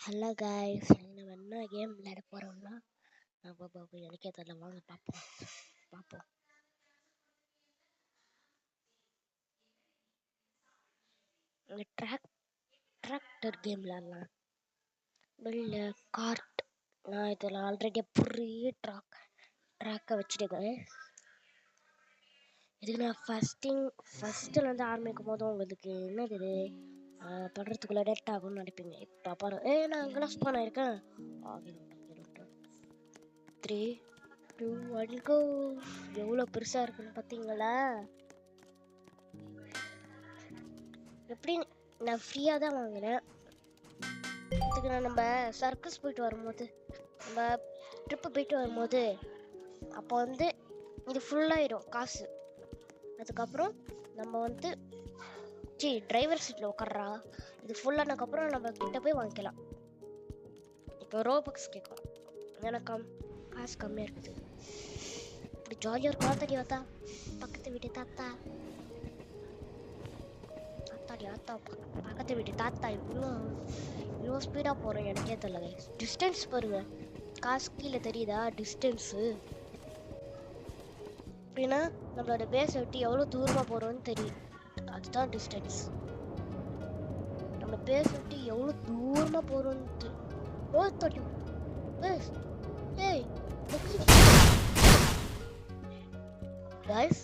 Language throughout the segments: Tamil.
ஹலோ காய்ஸ், நம்ம என்ன கேம் விளையாட போகிறோம்னா எனக்கே தெரியல. வாங்க பார்ப்போம். டிராக்டர் கேம் விளையாடலாம். இல்லை கார்ட். நான் இதில் ஆல்ரெடி பெரிய ட்ராக்கை வச்சுட்டுக்கேன். இதுக்கு நான் ஃபஸ்ட்டுலேருந்து ஆரம்பிக்கும் போதும் உங்களுக்கு என்னது இது படுறதுக்குள்ளே டெட் ஆகும்னு நினைப்பீங்க. இப்போ பாருங்க, நான் அங்கெல்லாம் ஸ்பான் ஆயிருக்கேன். 3, 2, 1 go. எவ்வளோ பெருசாக இருக்குன்னு பார்த்தீங்களா? எப்படி நான் ஃப்ரீயாக தான் வாங்கினேன். இதுக்கு நம்ம சர்க்கஸ் போயிட்டு வரும்போது, நம்ம ட்ரிப்பு போயிட்டு வரும்போது அப்போ இது ஃபுல்லாகிடும் காசு. அதுக்கப்புறம் நம்ம டிரைவர் சீட்டில் உட்கார்றா. இது ஃபுல்லானதுக்கப்புறம் நம்ம கிட்ட போய் வாங்கிக்கலாம். இப்போ ரோபக்ஸ் கேட்கும். எனக்கு காசு கம்மியாக இருக்குது. இப்படி ஜாலியாக இருக்கும். தாத்தா பக்கத்து வீட்டு தாத்தா பக்கத்து வீட்டு தாத்தா இவ்வளோ ஸ்பீடாக போகிறேன். எனக்கே தெரியல. டிஸ்டன்ஸ் பாருங்க, காசு கீழே தெரியுதா? டிஸ்டன்ஸு அப்படின்னா நம்மளோட பேஸை விட்டு எவ்வளோ தூரமாக போகிறோன்னு தெரியும். அதுதான் டிஸ்டன்ஸ். நம்ம பேஸை விட்டு எவ்வளோ தூரமாக போகிறோன்ட்டு கைஸ்,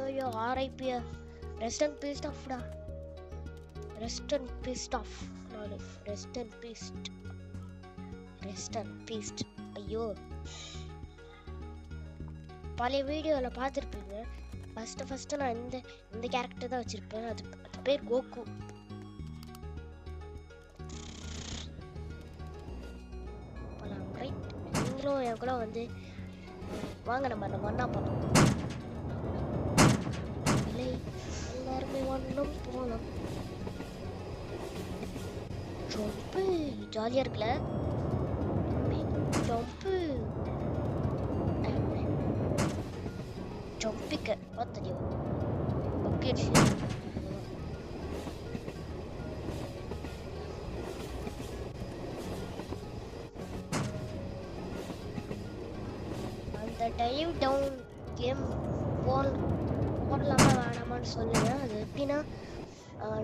ஐயோ ஆர்ஐபி, ரெஸ்ட் அண்ட் பீஸ்ட் ஆஃப்டா. Rest and beast. ஐயோ, பழைய வீடியோவில் பார்த்துருப்பீங்க. ஃபஸ்ட்டு நான் இந்த கேரக்டர் தான் வச்சுருப்பேன். அது பேர் கோகு. ரைட், நீங்களும் என் கூட வாங்க நம்ம ஒன்றா போகலாம். இல்லை, எல்லாருமே ஒன்றும் போகலாம். ஜம்ப்பு ஜாலியாக இருக்குல்ல? ஜம்பிக்க தெரியும். அந்த டைவ் டவுன் கேம் போடலாமா வேணாமான்னு சொல்லுங்க. அது எப்படின்னா,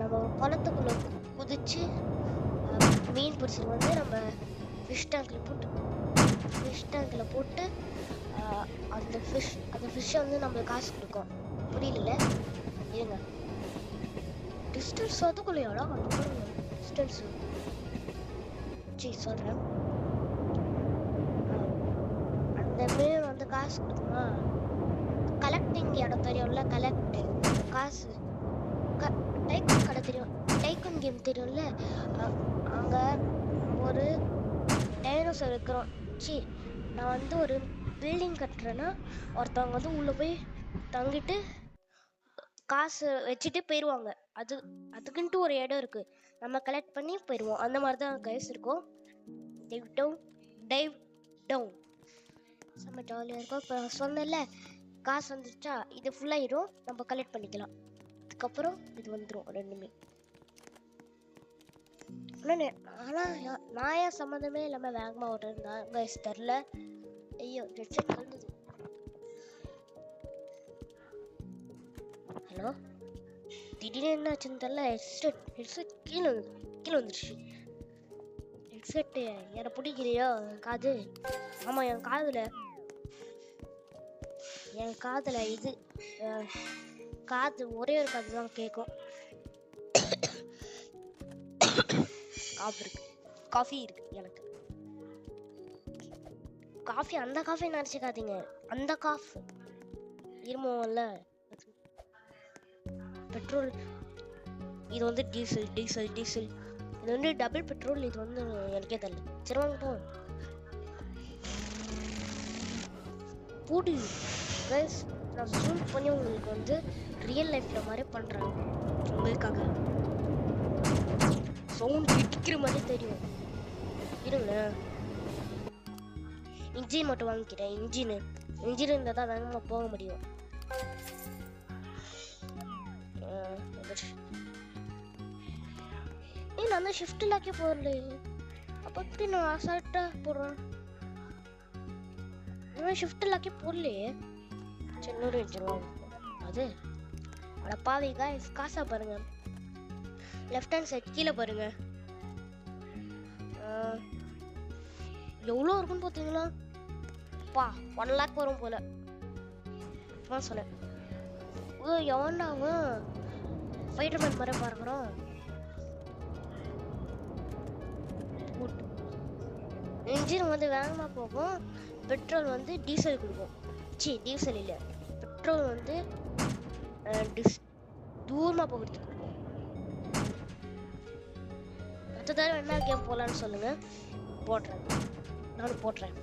நம்ம குளத்துக்குள்ள குதிச்சு மீன் பிடிச்சிட்டு நம்ம ஃபிஷ் டேங்கில் போட்டு அந்த ஃபிஷ்ஷை நம்மளுக்கு காசு கொடுக்கும். புரியல? இருங்க, டிஸ்டன்ஸ் அதுக்குள்ளையாடா? டிஸ்டன்ஸ் சொல்கிறேன். அந்த மீன் காசு கொடுக்குமா? கலெக்டிங் இடம் தெரியும்ல? காசு டைக்கூன் கடை தெரியும். டைக்கூன் கேம் தெரியும்ல? அங்கே ஒரு டைனோசர் இருக்கிறோம். நான் ஒரு பில்டிங் கட்டுறேன்னா ஒருத்தவங்க உள்ளே போய் தங்கிட்டு காசு வச்சுட்டு போயிடுவாங்க. அதுக்குன்ட்டு ஒரு இடம் இருக்கு. நம்ம கலெக்ட் பண்ணி போயிடுவோம். அந்த மாதிரி தான் கைஸ் இருக்கும். டைவ் டவுன் செம்ம ஜாலியாக இருக்கும். இப்போ சொன்னல, காசு வந்துச்சா இது ஃபுல்லாகிடும். நம்ம கலெக்ட் பண்ணிக்கலாம். அதுக்கப்புறம் இது வந்துடும் ரெண்டுமே. ஆனால் நான் ஏன் சம்மந்தமே இல்லாமல் வேகமாக ஓட்டுறேன் கைஸ் தெரில. ஐயோ, ஹெட்செட் வந்தது. ஹலோ, திடீர்னு என்ன ஆச்சுன்னு தெரியல. ஹெட்செட் கீழே வந்துடுச்சு. ஹெட்செட்டு என்னை பிடிக்கலையோ காது. ஆமாம், என் காதில் இது காது ஒரே ஒரு காது தான் கேட்கும். காஃபி இருக்கு எனக்கு. காஃபி, அந்த காஃபி நினச்சிக்காதீங்க. அந்த காஃபி இருமோல்ல, பெட்ரோல். இது டீசல். இது டபுள் பெட்ரோல். இது எனக்கே தெரியல. சரி வாங்க போ. பூடி கைஸ், நான் ஜூம் பண்ணி உங்களுக்கு ரியல் லைஃப்ல மாதிரி பண்றேன் உங்களுக்காக. சவுண்ட் இடிக்கிற மாதிரி தெரியும். இருங்க, இன்ஜின் மட்டும் வாங்கிக்கிறேன். இன்ஜின் இருந்தால் தான் வேகமாக போக முடியும். நான் ஷிஃப்ட் லாக்கே போடல. அப்போ எப்படி நான் அசால்ட்டா போடுறேன்? இன்னும் ஷிஃப்ட் லாக்கே போடலையே. சரி, இன்னொரு இன்ஜின் அது அட பாவி guys, காசா பாருங்க. லெஃப்ட் ஹேண்ட் சைட் கீழே பாருங்க. எவ்வளோ இருக்குன்னு பார்த்தீங்களா? பா 1 லேக் வரும் போல. சொன்னேன் எவன்டா அவன் ஃபைட்டர்மேன் மாதிரி பார்க்குறோம். இன்ஜின் வந்து வேகமாக போகும், பெட்ரோல் வந்து டீசல் கொடுக்கும். டீசல் இல்லை, பெட்ரோல் வந்து தூரமாக போகிறதுக்கு கொடுக்கும். அடுத்த தடவை என்ன கேம் போகலான்னு சொல்லுங்க, போடுறேன். நானும் போடுறேன்.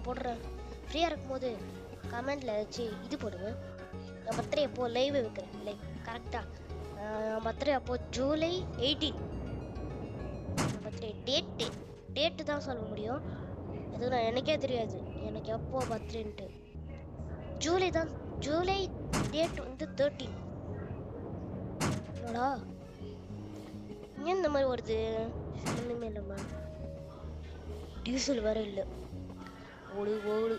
போடுறேன். ஃப்ரீயாக இருக்கும்போது கமெண்ட்ல வச்சு இது போடுங்க. என் பர்த்டே அப்போ லைவ் வைக்கிறேன். லைக் கரெக்டாக என் பர்த்டே அப்போ ஜூலை 18. என் பர்த்டே டேட்டு தான் சொல்ல முடியும். எதுனா எனக்கே தெரியாது எனக்கு எப்போ பர்த்டேன்ட்டு. ஜூலை தான். ஜூலை டேட் வந்து 13. என்னடா ஏன் இந்த மாதிரி வருது? ஒன்றுமே இல்லைம்மா, டீசல் வேற இல்லை. ஓடு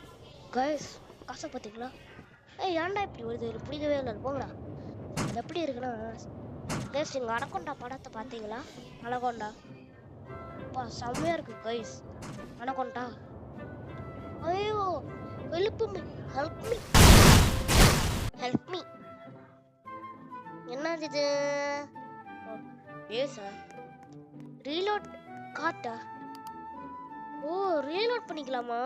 கைஸ், காசை பார்த்தீங்களா? ஏன்டா இப்படி வருது? இது பிடிக்கவே இல்லை. போங்கடா. அது எப்படி இருக்குன்னா கைஸ், நீங்கள் அனகொண்டா படத்தை பார்த்தீங்களா? அனகொண்டா பா செம்மையாக இருக்கு கைஸ். அனகொண்டா ஐயோ ஹெல்ப் மீ. என்னது இது? ஏசா ரீலோட் காட்டா? ஓ, ரீலோட் பண்ணிக்கலாமா?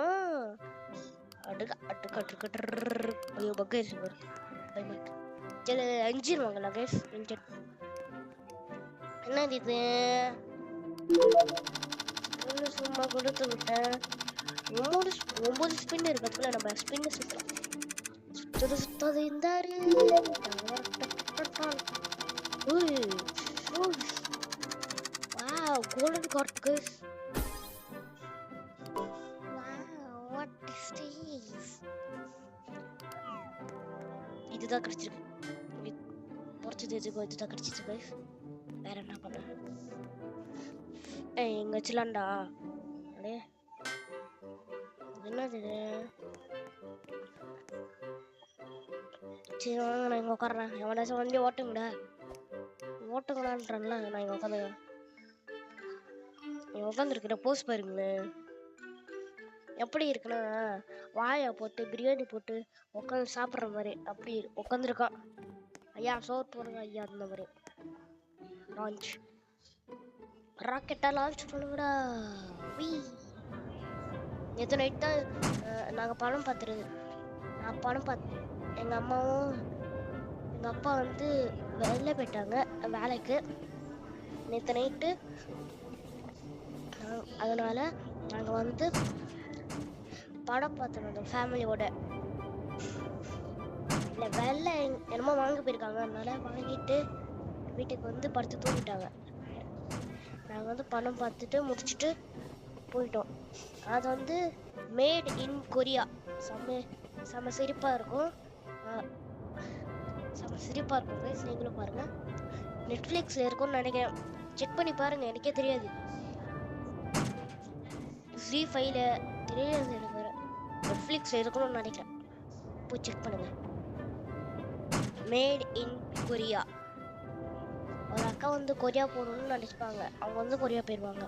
ஐயோ பக்கேஜ் சரி, இன்ஜின் வாங்கலாம் கைஸ். இன்ஜின் என்னது இது? சும்மா கொடுத்து விட்டேன். 9 ஸ்பின் இருக்கு. அதுக்குள்ள நம்ம ஸ்பின் சுத்தலாம். சுத்தது இருந்தாரு. Wow, golden card guys. Wow, what is this? இதுதான் கிடைச்சிருக்கு. இதுதான் கிடைச்சிச்சு கைஸ். வேற என்ன பண்ண? இங்க வச்சலாம்டா. அடே என்னது இது? சரி வாங்க, நான் இங்கே உட்காடுறேன். எவனாச்சும் வண்டி ஓட்டுங்கடான்றேன்ல. நான் இங்கே உட்காந்துருக்கிற போஸ் பாருங்களேன் எப்படி இருக்குன்னா, வாயை போட்டு பிரியாணி போட்டு உட்காந்து சாப்பிட்ற மாதிரி அப்படி உட்காந்துருக்கான். ஐயா சோறு போடுங்க ஐயா, அந்த மாதிரி. லான்ச் ராக்கெட்டா லான்ச் பண்ணுங்கடா. நேற்று நைட் தான் நாங்கள் படம் பார்த்துருது. நான் படம் பார்த்தேன். எங்கள் அம்மாவும் எங்கள் அப்பா வந்து வெளில போயிட்டாங்க வேலைக்கு நேற்று நைட்டு. அதனால நாங்கள் வந்து படம் பார்த்தோம் அந்த ஃபேமிலியோட. இல்லை வெளில என்னமோ வாங்க போயிருக்காங்க, அதனால வாங்கிட்டு வீட்டுக்கு வந்து படுத்து தூங்கிட்டாங்க. நாங்கள் வந்து படம் பார்த்துட்டு முடிச்சுட்டு போயிட்டோம். அது வந்து மேட் இன் கொரியா. செம்ம சிரிப்பாக இருக்கும். கைஸ், நீங்களும் பாருங்கள். நெட்ஃப்ளிக்ஸில் இருக்கும்னு நினைக்கிறேன். செக் பண்ணி பாருங்கள், எனக்கே தெரியாது. Zee5ல தெரியாது எனக்கு. வேறு நெட்ஃப்ளிக்ஸில் இருக்கணும்னு நினைக்கிறேன். போய் செக் பண்ணுங்கள். Made in Korea. ஒரு அக்கா வந்து கொரியா போகணுன்னு நினைப்பாங்க. அவங்க வந்து கொரியா போயிடுவாங்க.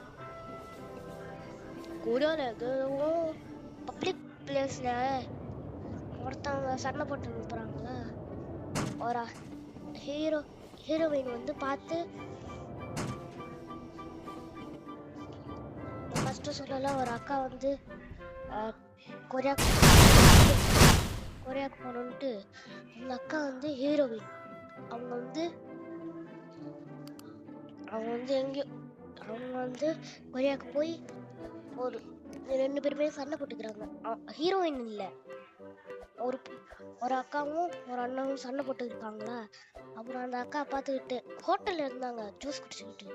கொரியாவில் எதுவும் பப்ளிக் பிளேஸில் ஒருத்தவங்க சண்டை போட்டு போகிறாங்களா, ஒரு ஹீரோயின் வந்து பார்த்து ஃபஸ்ட்டு சொல்லலாம். ஒரு அக்கா வந்து கொரியாவுக்கு போகணுன்ட்டு அந்த அக்கா வந்து ஹீரோயின். அவங்க வந்து கொரியாவுக்கு போய் ஒரு 2 பேருமே சண்டை போட்டுக்கிறாங்க. ஹீரோயின் இல்லை, ஒரு அக்காவும் ஒரு அண்ணாவும் சண்டை போட்டுருக்காங்களா. அப்புறம் அந்த அக்கா பார்த்துக்கிட்டு ஹோட்டலில் இருந்தாங்க ஜூஸ் குடிச்சுக்கிட்டு.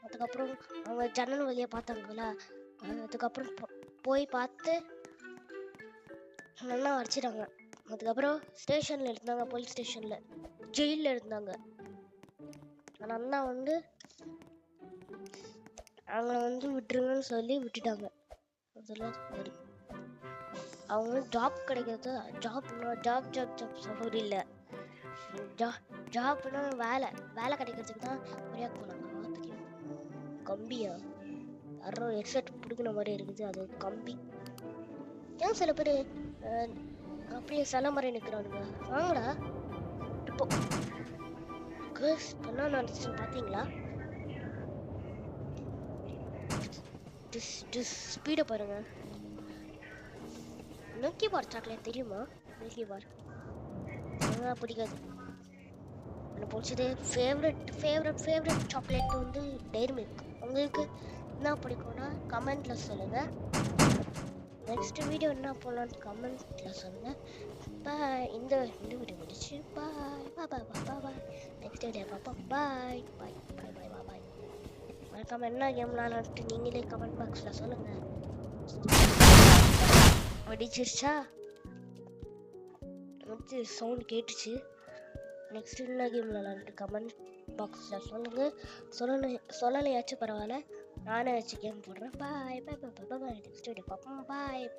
அதுக்கப்புறம் அவங்க ஜன்னல் வழியாக பார்த்தாங்களா. அதுக்கப்புறம் போய் பார்த்து நல்லா அடிச்சிட்டாங்க. அதுக்கப்புறம் ஸ்டேஷனில் இருந்தாங்க, போலீஸ் ஸ்டேஷனில், ஜெயிலில் இருந்தாங்க. அந்த அண்ணா வந்து அவங்கள வந்து விட்டுருங்கன்னு சொல்லி விட்டுட்டாங்க. அதெல்லாம் சரி. அவங்க ஜாப் கிடைக்கிறது ஜாப்னா ஜாப் சஃபரி இல்லை. ஜாப்னா வேலை கிடைக்கிறதுக்கு தான் கொரியாக்கு போனாங்க. தெரியும் கம்பியா யாரோ ஹெட்செட் பிடிக்கிற மாதிரி இருக்குது. அது கம்பி. ஏன் சில பேர் அப்படியே சில மாதிரி நிற்கிறானுங்க. வாங்கடா இப்போ என்ன நடந்துச்சுன்னு பார்த்தீங்களா? ஸ்பீடை பாருங்க. மில்கி பார் சாக்லேட் தெரியுமா? மில்கி பார் பிடிக்காது. எனக்கு பிடிச்சது ஃபேவரட் சாக்லேட் வந்து டெய்ரி மில்க். உங்களுக்கு என்ன பிடிக்கும்னா கமெண்ட்ல சொல்லுங்க. நெக்ஸ்ட் வீடியோ என்ன போடலான்னு கமெண்ட்ல சொல்லுங்க. பாய். இந்த வீடியோ முடிச்சு பாய். நெக்ஸ்ட் வீடியோ பார்ப்போம். பாய். மறக்காம என்ன கேம் விளாட்ட்டு நீங்களே கமெண்ட் பாக்ஸ்ல சொல்லுங்க. வெடிச்சிருச்சா? சவுண்ட் கேட்டுச்சு. நெக்ஸ்ட் என்ன கேம் விளாட்ட்டு கமெண்ட் பாக்ஸில் சொல்லலையாச்சும் பரவாயில்ல. நானே வச்சு கேம் போடுறேன். பாய். நெக்ஸ்ட் வீடியோ பார்ப்போம். பாய்.